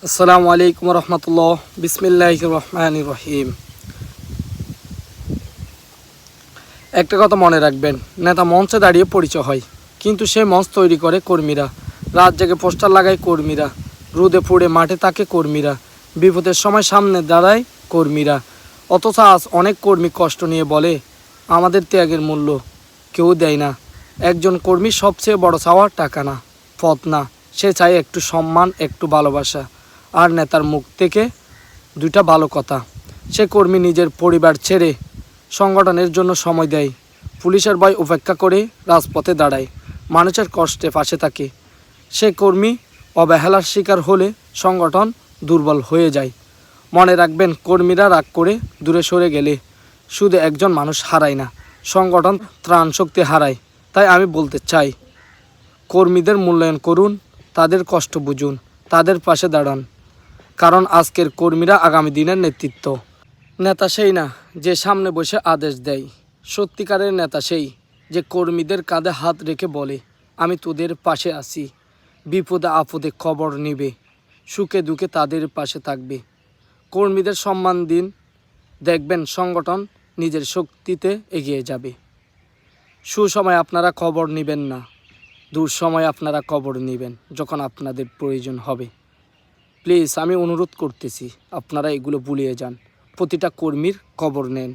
আসসালামু আলাইকুম রহমতুল্লাহ। বিসমিল্লাহির রহমানির রহিম। একটা কথা মনে রাখবেন, নেতা মঞ্চে দাঁড়িয়ে পরিচয় হয়, কিন্তু সেই মঞ্চ তৈরি করে কর্মীরা। রাত জেগে পোস্টার লাগায় কর্মীরা, রোদে পুড়ে মাঠে থাকে কর্মীরা, বিপদের সময় সামনে দাঁড়ায় কর্মীরা। অথচ আজ অনেক কর্মী কষ্ট নিয়ে বলে, আমাদের ত্যাগের মূল্য কেউ দেয় না। একজন কর্মী সবচেয়ে বড় চাওয়া টাকা না, পদ না, সে চায় একটু সম্মান, একটু ভালোবাসা, আর নেতার মুখ থেকে দুইটা ভালো কথা। সে কর্মী নিজের পরিবার ছেড়ে সংগঠনের জন্য সময় দেয়, পুলিশের ভয় উপেক্ষা করে রাজপথে দাঁড়ায়, মানুষের কষ্টে পাশে থাকে। সে কর্মী অবহেলার শিকার হলে সংগঠন দুর্বল হয়ে যায়। মনে রাখবেন, কর্মীরা রাগ করে দূরে সরে গেলে শুধু একজন মানুষ হারায় না, সংগঠন ত্রাণ শক্তি হারায়। তাই আমি বলতে চাই, কর্মীদের মূল্যায়ন করুন, তাদের কষ্ট বুঝুন, তাদের পাশে দাঁড়ান। কারণ আজকের কর্মীরা আগামী দিনের নেতৃত্ব। নেতা সেই না যে সামনে বসে আদেশ দেয়, সত্যিকারের নেতা সেই যে কর্মীদের কাঁধে হাত রেখে বলে, আমি তোদের পাশে আছি, বিপদে আপদে খবর নিবে, সুখে দুঃখে তাদের পাশে থাকবে। কর্মীদের সম্মান দিন, দেখবেন সংগঠন নিজের শক্তিতে এগিয়ে যাবে। সুসময় আপনারা খবর নেবেন না, দুঃসময় আপনারা খবর নেবেন যখন আপনাদের প্রয়োজন হবে। প্লিজ, আমি অনুরোধ করতেছি, আপনারা এগুলো ভুলিয়ে যান, প্রতিটা কর্মীর খবর নেন,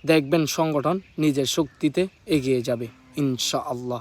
দেখবেন সংগঠন নিজের শক্তিতে এগিয়ে যাবে ইনশাআল্লাহ।